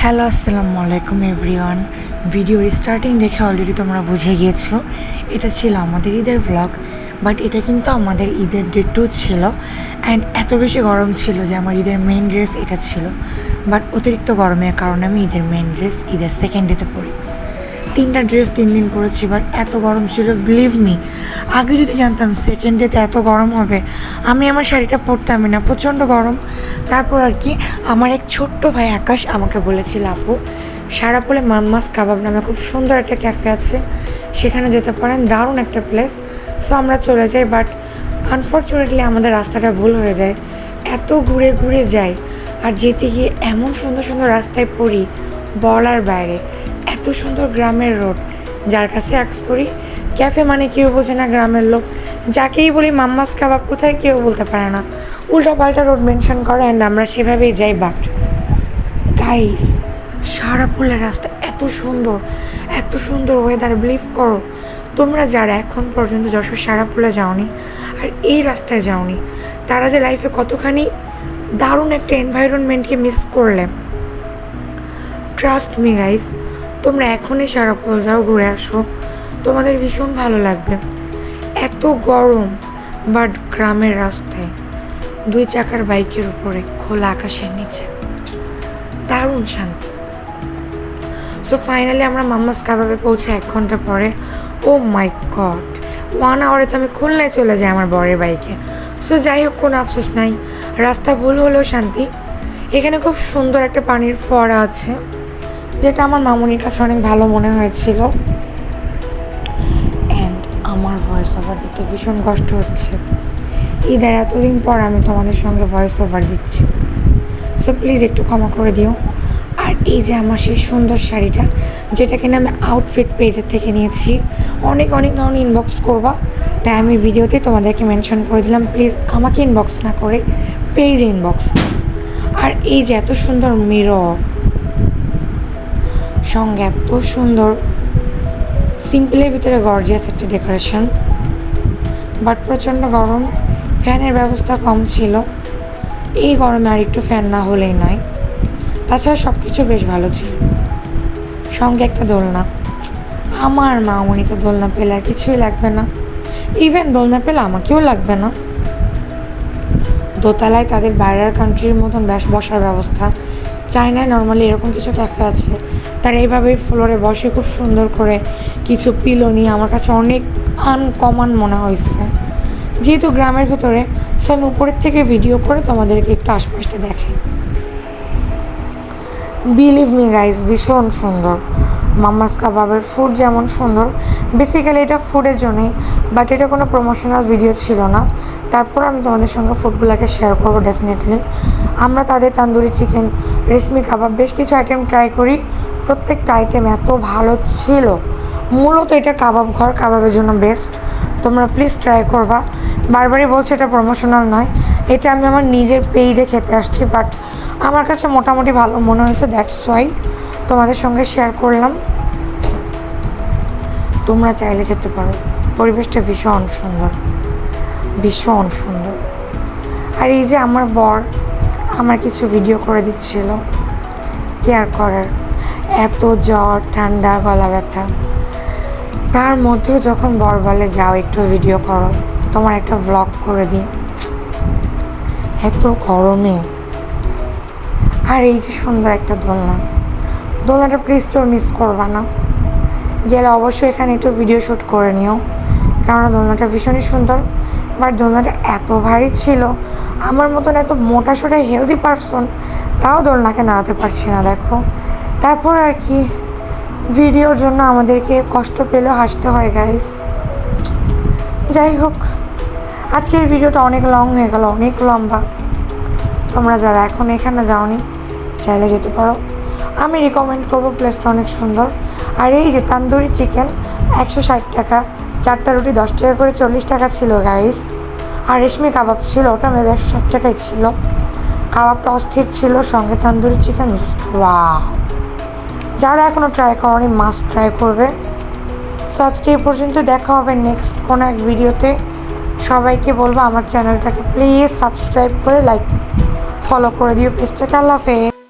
Hello, আসসালামু আলাইকুম everyone. ভিডিওর স্টার্টিং দেখে অলরেডি তোমরা বুঝে গিয়েছো এটা ছিল আমাদের ঈদের ব্লগ। বাট এটা কিন্তু আমাদের ঈদের ডে 2 ছিল। অ্যান্ড এত বেশি গরম ছিল যে আমার ঈদের মেইন ড্রেস এটা ছিল। বাট অতিরিক্ত গরমের কারণে আমি ঈদের মেইন ড্রেস ঈদের সেকেন্ড ডেতে পরি। 3টা ড্রেস 3 দিন পরেছি, বাট এত গরম ছিল, বিলিভ মি। আগে যদি জানতাম সেকেন্ড ডেতে এত গরম হবে, আমি আমার শাড়িটা পরতামই না, প্রচণ্ড গরম। তারপর আর কি আমার এক ছোট্ট ভাই আকাশ আমাকে বলেছিল, আপু সারাপোলে মাম্মাস কাবাব নামে খুব সুন্দর একটা ক্যাফে আছে, সেখানে যেতে পারেন, দারুণ একটা প্লেস। সো আমরা চলে যাই, বাট আনফর্চুনেটলি আমাদের রাস্তাটা ভুল হয়ে যায়, এত ঘুরে ঘুরে যাই আর যেতে গিয়ে এমন সুন্দর সুন্দর রাস্তায় পড়ি বলার বাইরে। এত সুন্দর গ্রামের রোড, যার কাছে অ্যাক্স করি ক্যাফে মানে কেউ বোঝে না, গ্রামের লোক যাকেই বলি মাম্মাস কাবাব কোথায় কেউ বলতে পারে না, উল্টাপাল্টা রোড মেনশন করে। অ্যান্ড আমরা সেভাবেই যাই। বাট গাইস, সারাপুলের রাস্তা এত সুন্দর, এত সুন্দর ওয়েদার, বিলিভ করো তোমরা যারা এখন পর্যন্ত যশোর সারাপুলে যাওনি আর এই রাস্তায় যাওনি, তারা যে লাইফে কতখানি দারুণ একটা এনভায়রনমেন্টকে মিস করলে। ট্রাস্ট মি গাইস, তোমরা এখনই সারাপুল যাও, ঘুরে আসো, তোমাদের ভীষণ ভালো লাগবে। এত গরম, বাট গ্রামের রাস্তায় 2 চাকার বাইকের উপরে খোলা আকাশের নিচে দারুণ শান্তি। সো ফাইনালি আমরা মাম্মাস কাবাবে পৌঁছে 1 ঘন্টা পরে। ও মাই গড, 1 আওয়ারে তো আমি খুলনায় চলে যাই আমার বরের বাইকে। সো যাই হোক, কোনো আফসোস নাই, রাস্তা ভুল হলেও শান্তি। এখানে খুব সুন্দর একটা পানির ফোয়ারা আছে, যেটা আমার মামুনির কাছে অনেক ভালো মনে হয়েছিল। অ্যান্ড আমার ভয়েস ওভার দিতে ভীষণ কষ্ট হচ্ছে, ঈদের এতদিন পর আমি তোমাদের সঙ্গে ভয়েস ওভার দিচ্ছি, সো প্লিজ একটু ক্ষমা করে দিও। আর এই যে আমার সেই সুন্দর শাড়িটা, যেটা কিনা আমি আউটফিট পেজের থেকে নিয়েছি, অনেক অনেক ধরনের ইনবক্স করবা, তাই আমি ভিডিওতে তোমাদেরকে মেনশন করে দিলাম, প্লিজ আমাকে ইনবক্স না করে পেজে ইনবক্স। আর এই যে এত সুন্দর মিরর, সঙ্গে এত সুন্দর সিম্পলের ভিতরে গর্জিয়াস একটা ডেকোরেশন। বাট প্রচণ্ড গরম, ফ্যানের ব্যবস্থা কম ছিল, এই গরমে আর একটু ফ্যান না হলেই নয়। তাছাড়া সব কিছু বেশ ভালো ছিল, সঙ্গে একটা দোলনা। আমার মামনি তো দোলনা পেলে আর কিছুই লাগবে না, ইভেন দোলনা পেলে আমাকেও লাগবে না। দোতলায় তাদের বাইরের কান্ট্রির মতন বসার ব্যবস্থা। চায়নায় নর্মালি এরকম কিছু ক্যাফে আছে, তারা এইভাবেই ফ্লোরে বসে খুব সুন্দর করে কিছু পিলো নিয়ে, আমার কাছে অনেক আনকমন মনে হয়েছে। যেহেতু গ্রামের ভেতরে, সো আমি উপরের থেকে ভিডিও করে তোমাদেরকে একটু আশপাশটা দেখাই। বিলিভ মি গাইজ, ভীষণ সুন্দর। মাম্মাস কাবাবের ফুড যেমন সুন্দর, বেসিক্যালি এটা ফুডের জন্যই, বাট এটা কোনো প্রমোশনাল ভিডিও ছিল না। তারপর আমি তোমাদের সঙ্গে ফুডগুলোকে শেয়ার করবো ডেফিনেটলি। আমরা তাদের তান্দুরি চিকেন, রেশমি কাবাব, বেশ কিছু আইটেম ট্রাই করি, প্রত্যেকটা আইটেম এত ভালো ছিল। মূলত এটা কাবাব ঘর, কাবাবের জন্য বেস্ট, তোমরা প্লিজ ট্রাই করবা। বারবারই বলছি এটা প্রমোশনাল নয়, এটা আমি আমার নিজের পেইডে খেতে আসছি, বাট আমার কাছে মোটামুটি ভালো মনে হয়েছে, দ্যাটস ওয়াই তোমাদের সঙ্গে শেয়ার করলাম। তোমরা চাইলে যেতে পারো, পরিবেশটা ভীষণ সুন্দর, ভীষণ সুন্দর। আর এই যে আমার বর আমার কিছু ভিডিও করে দিচ্ছিল, কেয়ার করার, এত জ্বর, ঠান্ডা, গলা ব্যথা, তার মধ্যেও যখন বর বলে যাও একটু ভিডিও করো, তোমার একটা ব্লগ করে দিই, এত গরমে। আর এই যে সুন্দর একটা দোলনা, দোলনাটা প্লিজ তো মিস করবা না, গেলে অবশ্যই এখানে একটু ভিডিও শ্যুট করে নিও, কেননা দোলনাটা ভীষণই সুন্দর। বাট দোলনাটা এত ভারী ছিল, আমার মতন এত মোটা সোটা হেলদি পারসন তাও দোলনাকে নাড়াতে পারছি না, দেখো। তারপর আর কি ভিডিওর জন্য আমাদেরকে কষ্ট পেলেও হাসতে হয় গাইস। যাই হোক, আজকের ভিডিওটা অনেক লং হয়ে গেল, অনেক লম্বা। তোমরা যারা এখন এখানে যাওনি চাইলে যেতে পারো, আমি রিকমেন্ড করবো, প্লেসটা অনেক সুন্দর। আর এই যে তান্দুরি চিকেন 160 টাকা, 4টা রুটি 10 টাকা করে 40 টাকা ছিল গাইস। আর রেশমি কাবাব ছিল, ওটা মেবি 160 টাকাই ছিল, কাবাবটা অস্থির ছিল, সঙ্গে তান্দুরি চিকেন জাস্ট ওয়াও। যারা এখনও ট্রাই করনি মাস্ট ট্রাই করবে। সো আজকে এই পর্যন্ত, দেখা হবে নেক্সট কোনো এক ভিডিওতে। সবাইকে বলবো আমার চ্যানেলটাকে প্লিজ সাবস্ক্রাইব করে লাইক ফলো করে দিও পেজটাকে। আল্লাহ হাফেজ।